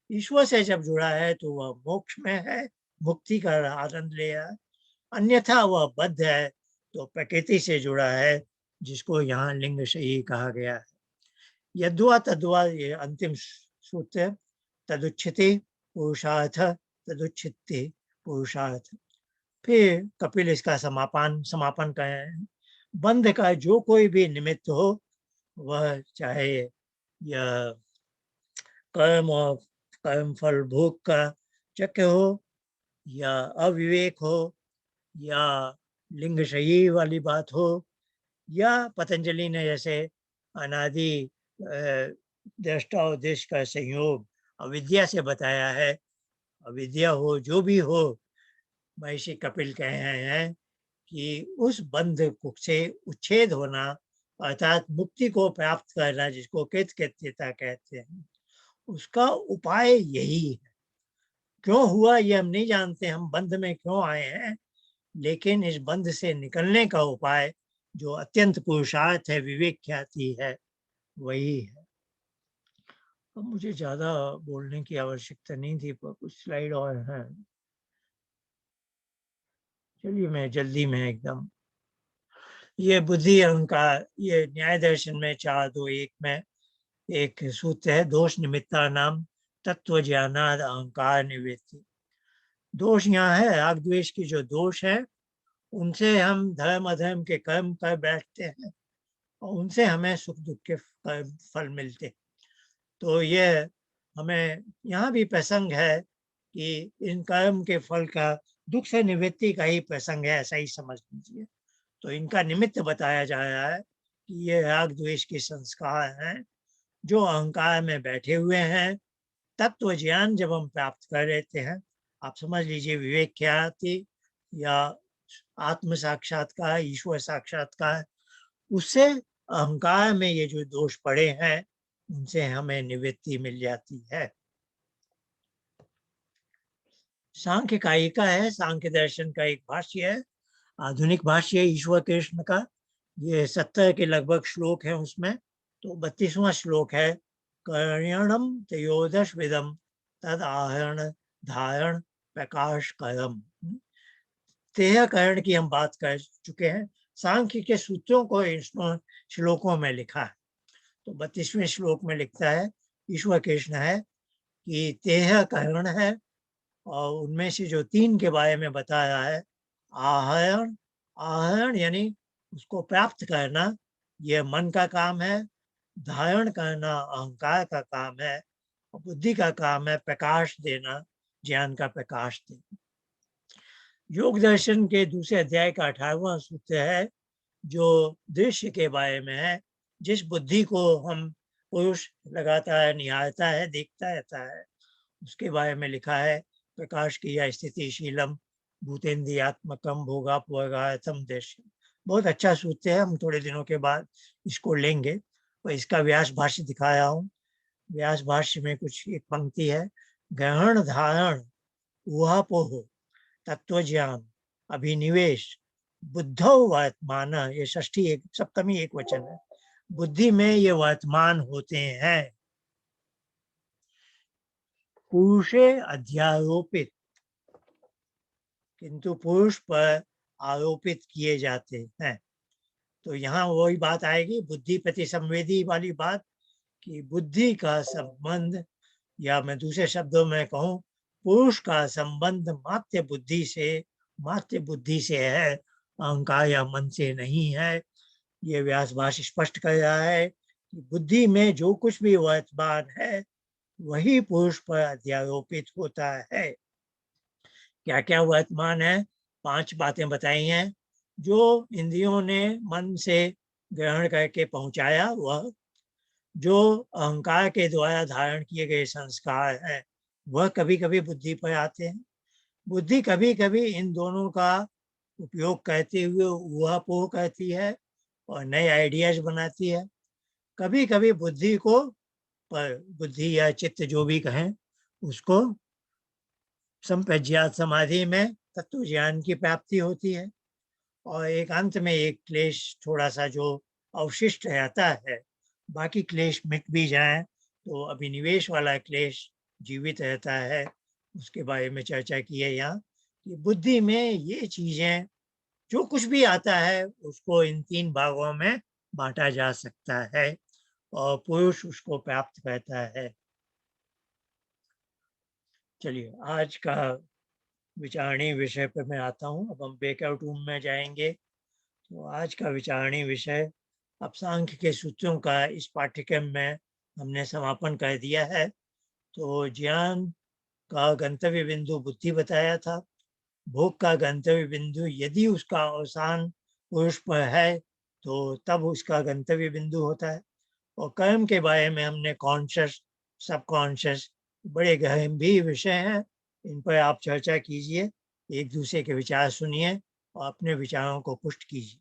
ईश्वर से जब जुड़ा है तो वह मोक्ष में है, मुक्ति का आनंद ले रहा है। अन्यथा वह बद्ध है तो प्रकृति से जुड़ा है, जिसको यहाँ लिंग शयी कहा गया है। यद्वा तद्वा, ये अंतिम सूत्र है। तदुच्यते पुरुषार्थ, तदुच्यते पुरुषार्थ। फिर कपिल इसका समापन करें। बंध का जो कोई भी निमित्त हो, वह चाहे यह कर्म और कर्म फल भोग का चक्र हो, या अविवेक हो, या लिंग शयी वाली बात हो, या पतंजलि ने जैसे अनादि दृष्टा और देश का संयोग अविद्या से बताया है। अविद्या हो, जो भी हो, महर्षि कपिल कह रहे हैं कि उस बंध से उच्छेद होना, अर्थात मुक्ति को प्राप्त करना, जिसको कृतकृत्यता कहते हैं, उसका उपाय यही है। क्यों हुआ ये हम नहीं जानते, हम बंध में क्यों आए हैं, लेकिन इस बंध से निकलने का उपाय जो अत्यंत पुरुषार्थ है, विवेक ख्याति है, वही है। अब मुझे ज्यादा बोलने की आवश्यकता नहीं थी, पर कुछ स्लाइड और हैं। चलिए मैं जल्दी में एकदम, ये बुद्धि अहंकार, ये न्याय दर्शन में 4.2.1 में एक सूत्र है, दोष निमित्ता नाम तत्व ज्ञानाद अहंकार निवृत्ति। दोष यहाँ है, राग द्वेष की जो दोष है, उनसे हम धर्म अधर्म के कर्म कर बैठते हैं और उनसे हमें सुख दुख के फल मिलते। तो ये हमें यहाँ भी प्रसंग है कि इन कर्म के फल का दुख से निवृत्ति का ही प्रसंग है, ऐसा ही समझ लीजिए। तो इनका निमित्त बताया जा रहा है कि ये राग द्वेष के संस्कार हैं जो अहंकार में बैठे हुए हैं। तत्व ज्ञान जब हम प्राप्त कर लेते हैं, आप समझ लीजिए विवेक ख्याति या आत्म साक्षात्कार, ईश्वर साक्षात्कार, उससे अहंकार में ये जो दोष पड़े हैं उनसे हमें निवृत्ति मिल जाती है। सांख्य कायिका है, सांख्य दर्शन का एक भाष्य है, आधुनिक भाष्य है ईश्वर कृष्ण का। ये 70 के लगभग श्लोक है उसमें। तो 32वां श्लोक है, कर्ण्यणम त्रयोदश विदम तद आहरण धारण प्रकाश करम। तेह कर्ण की हम बात कर चुके हैं, सांख्य के सूत्रों को इन श्लोकों में लिखा है। तो 32वें श्लोक में लिखता है, ईश्वर कृष्ण है कि तेह कर्ण है, और उनमें से जो 3 के बारे में बताया है, आहरण, आहरण यानी उसको प्राप्त करना, यह मन का काम है। धारण करना अहंकार का काम है, और बुद्धि का काम है प्रकाश देना, ज्ञान का प्रकाश देना। योग दर्शन के दूसरे अध्याय का 18वां सूत्र है जो दृश्य के बारे में है। जिस बुद्धि को हम पुरुष लगातार निहारता है, देखता रहता है, उसके बारे में लिखा है, प्रकाश की या स्थितिशीलम भूतेन्द्रियात्मकम भोगापवर्गार्थम दृश्य। बहुत अच्छा सूत्र है, हम थोड़े दिनों के बाद इसको लेंगे। और इसका व्यास भाष्य दिखाया हूँ। व्यास भाष्य में कुछ एक पंक्ति है, ग्रहण धारण ऊहापोह तत्व ज्ञान अभिनिवेश बुद्धौ वर्तमान, ये षष्ठी एक सप्तमी एक वचन है, बुद्धि में ये वर्तमान होते हैं, पुरुषे अध्यारोपित, किंतु पुरुष पर आरोपित किए जाते हैं। तो यहाँ वही बात आएगी, बुद्धि प्रति संवेदी वाली बात, कि बुद्धि का संबंध, या मैं दूसरे शब्दों में कहूँ, पुरुष का संबंध मात्र बुद्धि से है, अहंकार या मन से नहीं है। ये व्यास भाष्य स्पष्ट कर रहा है कि बुद्धि में जो कुछ भी वर्तमान है वही पुरुष पर अध्यारोपित होता है। क्या क्या वर्तमान है, 5 बातें बताई हैं। जो इंद्रियों ने मन से ग्रहण करके पहुंचाया, वह जो अहंकार के द्वारा धारण किए गए संस्कार हैं, वह कभी कभी बुद्धि पर आते हैं। बुद्धि कभी कभी इन दोनों का उपयोग करते हुए ऊहापोह करती है और नए आइडियाज बनाती है। कभी कभी बुद्धि को, पर बुद्धि या चित्त जो भी कहें, उसको संप्रज्ञात समाधि में तत्व ज्ञान की प्राप्ति होती है। और एक अंत में एक क्लेश थोड़ा सा जो अवशिष्ट रहता है, बाकी क्लेश मिट भी जाए तो अभिनिवेश वाला क्लेश जीवित रहता है। उसके बारे में चर्चा की है यहाँ, कि बुद्धि में ये चीजें, जो कुछ भी आता है उसको इन 3 भागों में बांटा जा सकता है, और पुरुष उसको प्राप्त करता है। चलिए आज का विचारणीय विषय पर मैं आता हूँ। अब हम ब्रेकआउट रूम में जाएंगे। तो आज का विचारणीय विषय, अब सांख्य के सूत्रों का इस पाठ्यक्रम में हमने समापन कर दिया है। तो ज्ञान का गंतव्य बिंदु बुद्धि बताया था। भोग का गंतव्य बिंदु यदि उसका अवसान पुरुष पर है तो तब उसका गंतव्य बिंदु होता है। और कर्म के बारे में हमने कॉन्शियस, सबकॉन्शियस, बड़े गंभीर विषय हैं, इन पर आप चर्चा कीजिए, एक दूसरे के विचार सुनिए और अपने विचारों को पुष्ट कीजिए।